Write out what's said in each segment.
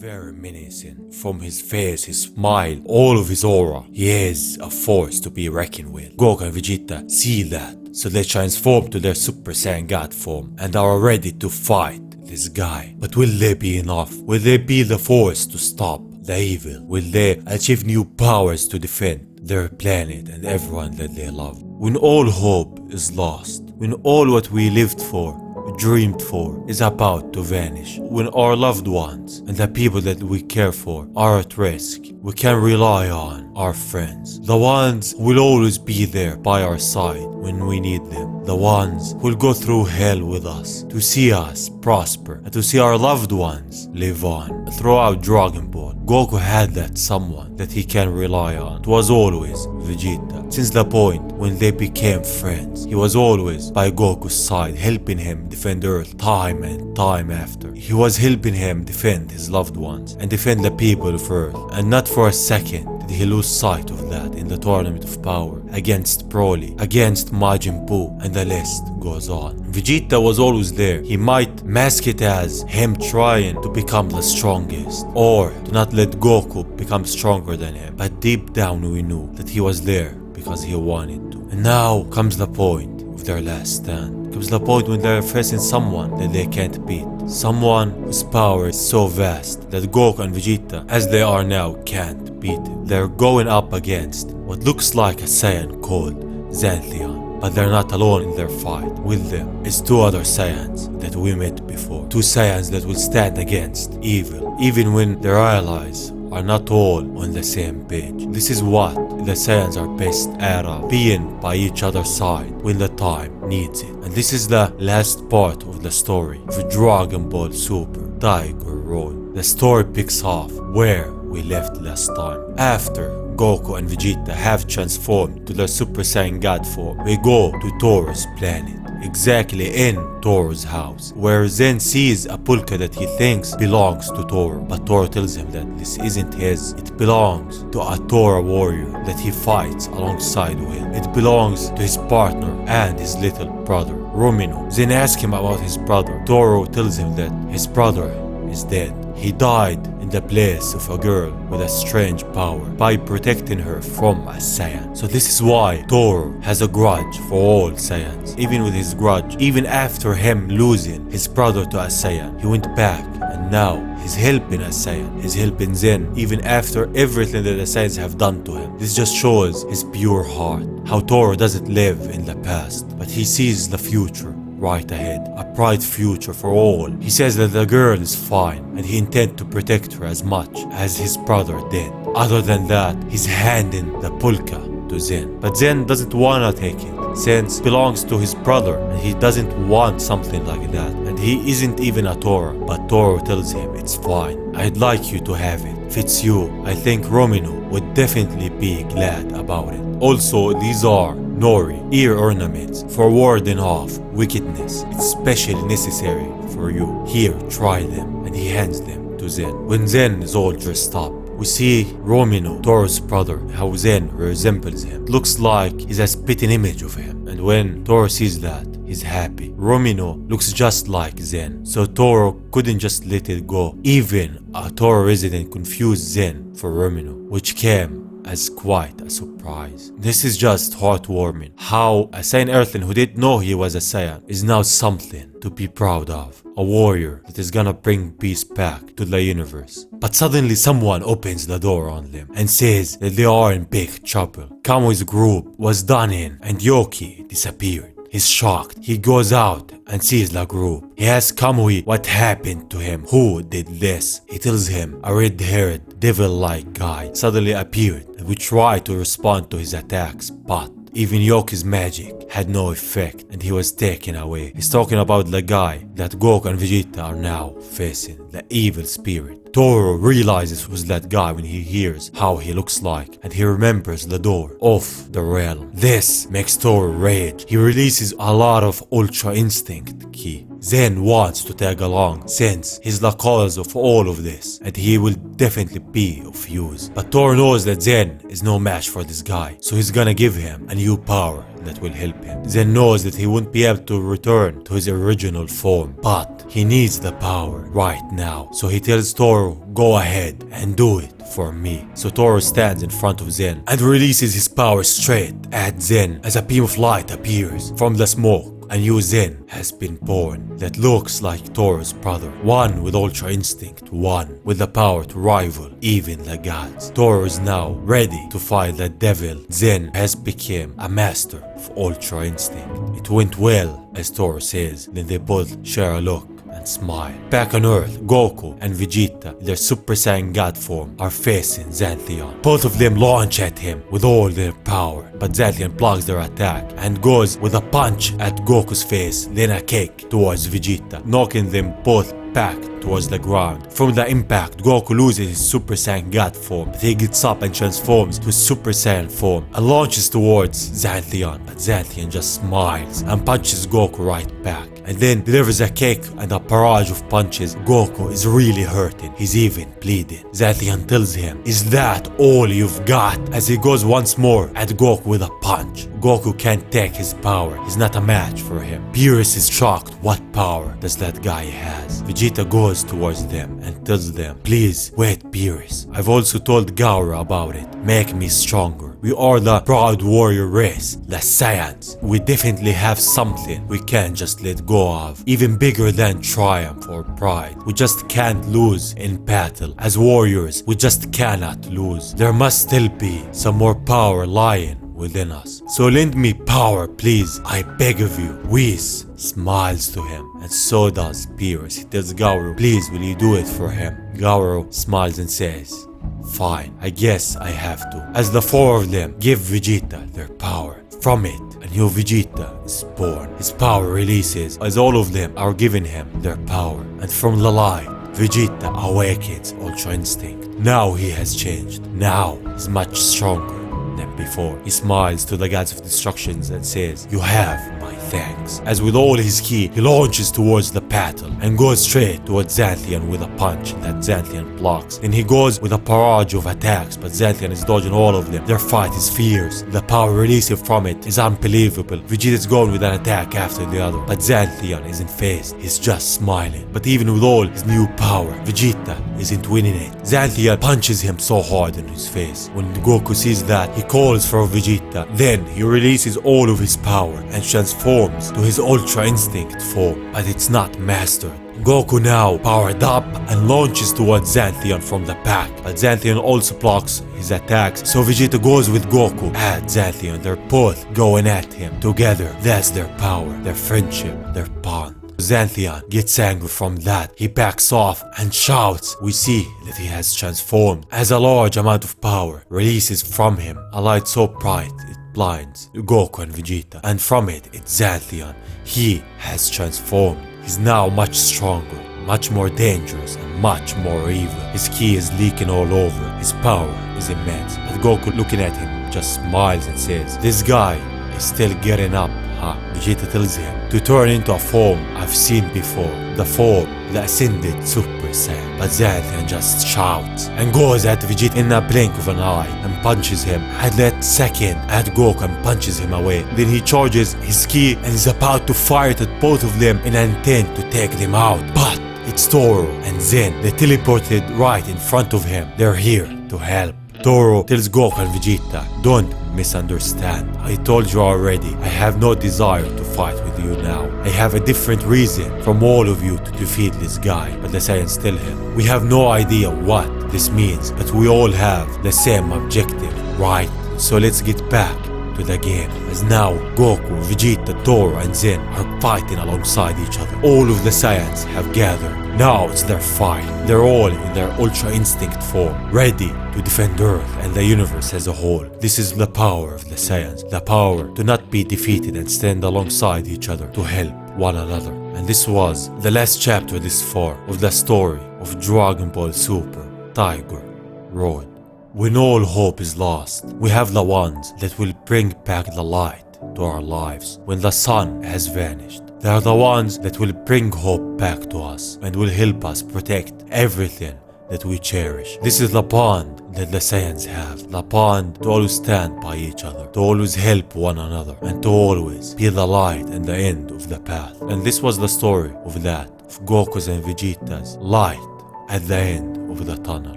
Very menacing. From his face, his smile, all of his aura, he is a force to be reckoned with. Goku and Vegeta see that, so they transform to their Super Saiyan God form and are ready to fight this guy. But will they be enough? Will they be the force to stop the evil? Will they achieve new powers to defend their planet and everyone that they love? When all hope is lost, when all what we lived for, dreamed for, is about to vanish, when our loved ones and the people that we care for are at risk, we can rely on our friends, the ones who will always be there by our side when we need them, the ones who will go through hell with us to see us prosper and to see our loved ones live on. Throughout Dragon Ball, Goku had that someone that he can rely on. It was always Vegeta. Since the point when they became friends, he was always by Goku's side, helping him defend Earth time and time after. He was helping him defend his loved ones and defend the people of Earth, and not for a second did he lose sight of that in the Tournament of Power against Broly, against Majin Buu, and the list goes on. Vegeta was always there. He might mask it as him trying to become the strongest or to not let Goku become stronger than him, but deep down we knew that he was there because he wanted to. And now comes the point of their last stand. Comes the point when they're facing someone that they can't beat. Someone whose power is so vast that Goku and Vegeta, as they are now, can't beat him. They're going up against what looks like a Saiyan called Xantheon. But they're not alone in their fight. With them is two other Saiyans that we met before. Two Saiyans that will stand against evil, even when their allies are not all on the same page. This is what the Saiyans are best at, being by each other's side when the time needs it. And this is the last part of the story of Dragon Ball Super Tiger Roll. The story picks off where we left last time. After Goku and Vegeta have transformed to their Super Saiyan God form, we go to Toro's planet. Exactly in Toro's house, where Zen sees a pulka that he thinks belongs to Toro, but Toro tells him that this isn't his. It belongs to a Toro warrior that he fights alongside with. It belongs to his partner and his little brother, Romino. Zen asks him about his brother. Toro tells him that his brother is dead. He died in the place of a girl with a strange power by protecting her from a Saiyan. So this is why Toro has a grudge for all Saiyans. Even with his grudge, even after him losing his brother to a Saiyan, he went back and now he's helping a Saiyan. He's helping Zen even after everything that the Saiyans have done to him. This just shows his pure heart. How Toro doesn't live in the past, but he sees the future right ahead, a bright future for all. He says that the girl is fine and he intends to protect her as much as his brother did. Other than that, he's handing the pulka to Zen. But Zen doesn't wanna take it since it belongs to his brother and he doesn't want something like that. And he isn't even a Toro, but Toro tells him it's fine. I'd like you to have it. If it's you, I think Romino would definitely be glad about it. Also, these are Nori ear ornaments for warding off wickedness. It's especially necessary for you. Here, try them. And he hands them to Zen. When Zen is all dressed up, we see Romino, Toro's brother, how Zen resembles him. It looks like he's a spitting image of him. And when Toro sees that, he's happy. Romino looks just like Zen, so Toro couldn't just let it go. Even a Toro resident confused Zen for Romino, which came as quite a surprise. This is just heartwarming. How a Saiyan Earthling who didn't know he was a Saiyan is now something to be proud of. A warrior that is gonna bring peace back to the universe. But suddenly someone opens the door on them and says that they are in big trouble. Kamui's group was done in and Yoki disappeared. He's shocked. He goes out and sees the group. He asks Kamui what happened to him, who did this. He tells him a red-haired, devil-like guy suddenly appeared and would try to respond to his attacks, but even Yoki's magic had no effect and he was taken away. He's talking about the guy that Goku and Vegeta are now facing, the evil spirit. Toro realizes who's that guy when he hears how he looks like and he remembers the door of the realm. This makes Toro rage. He releases a lot of Ultra Instinct ki. Zen wants to tag along since he's the cause of all of this and he will definitely be of use. But Toro knows that Zen is no match for this guy, so he's gonna give him a new power that will help him. Zen knows that he won't be able to return to his original form, but he needs the power right now. So he tells Toro, go ahead and do it for me. So Toro stands in front of Zen and releases his power straight at Zen as a beam of light appears from the smoke. A new Zen has been born that looks like Toro's brother, one with Ultra Instinct, one with the power to rival even the gods. Toro is now ready to fight the devil. Zen has become a master of Ultra Instinct. It went well, as Toro says. Then they both share a look and smile. Back on Earth, Goku and Vegeta, in their Super Saiyan God form, are facing Xanthion. Both of them launch at him with all their power, but Xanthion blocks their attack and goes with a punch at Goku's face, then a kick towards Vegeta, knocking them both back towards the ground. From the impact, Goku loses his Super Saiyan God form, but he gets up and transforms to Super Saiyan form and launches towards Xanthion, but Xanthion just smiles and punches Goku right back, and then delivers a kick and a barrage of punches. Goku is really hurting, he's even bleeding. Xanthion tells him, is that all you've got? As he goes once more at Goku with a punch. Goku can't take his power, he's not a match for him. Beerus is shocked, what power does that guy has? Vegeta goes towards them and tells them, please wait Beerus, I've also told Gaara about it, make me stronger. We are the proud warrior race, the Saiyans. We definitely have something we can't just let go of, even bigger than triumph or pride. We just can't lose in battle. As warriors, we just cannot lose. There must still be some more power lying within us. So lend me power, please, I beg of you. Whis smiles to him, and so does Beerus. He tells Gaara, please, will you do it for him? Gaara smiles and says, fine, I guess I have to. As the four of them give Vegeta their power, from it, a new Vegeta is born. His power releases as all of them are giving him their power, and from the light, Vegeta awakens Ultra Instinct. Now he has changed. Now he's much stronger than before. He smiles to the gods of destructions and says, you have my thanks. As with all his ki, he launches towards the battle and goes straight towards Xanthion with a punch that Xanthion blocks. Then he goes with a barrage of attacks, but Xanthion is dodging all of them. Their fight is fierce. The power releasing from it is unbelievable. Vegeta is going with an attack after the other, but Xanthion isn't phased. He's just smiling. But even with all his new power, Vegeta isn't winning it. Xanthion punches him so hard in his face. When Goku sees that, he calls for Vegeta. Then he releases all of his power and transforms to his Ultra Instinct form, but it's not mastered. Goku now powered up and launches towards Xanthion from the back, but Xanthion also blocks his attacks, so Vegeta goes with Goku at Xanthion. They're both going at him together. That's their power, their friendship, their bond. Xanthion gets angry from that. He backs off and shouts. We see that he has transformed as a large amount of power releases from him, a light so bright it blinds Goku and Vegeta, and from it, it's Xanthion. He has transformed. He's now much stronger, much more dangerous, and much more evil. His ki is leaking all over. His power is immense. But Goku, looking at him, just smiles and says, this guy is still getting up, huh? Vegeta tells him to turn into a form I've seen before, the form, the ascended Super Saiyan. But Xanthion just shouts and goes at Vegeta in a blink of an eye and punches him. At that second, at Goku and punches him away. Then he charges his ki and is about to fire it at both of them in an intent to take them out. But it's Toro and Zen. They teleported right in front of him. They're here to help. Toro tells Goku and Vegeta, don't misunderstand. I told you already, I have no desire to fight with you now. I have a different reason from all of you to defeat this guy, but the Saiyans tell him, we have no idea what this means, but we all have the same objective, right? So let's get back to the game. As now, Goku, Vegeta, Toro and Zen are fighting alongside each other. All of the Saiyans have gathered. Now it's their fight. They're all in their Ultra Instinct form, ready to defend Earth and the universe as a whole. This is the power of the Saiyans, the power to not be defeated and stand alongside each other to help one another. And this was the last chapter this far of the story of Dragon Ball Super Tiger Road. When all hope is lost, we have the ones that will bring back the light to our lives. When the sun has vanished, they are the ones that will bring hope back to us and will help us protect everything that we cherish. This is the bond that the Saiyans have. The bond to always stand by each other, to always help one another, and to always be the light and the end of the path. And this was the story of that, of Goku's and Vegeta's light at the end of the tunnel.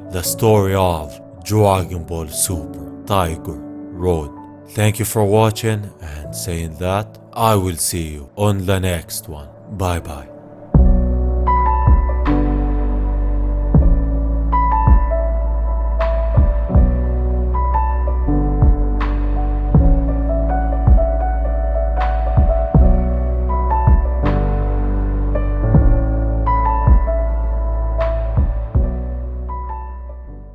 The story of Dragon Ball Super Tiger Road. Thank you for watching, and saying that, I will see you on the next one. Bye bye.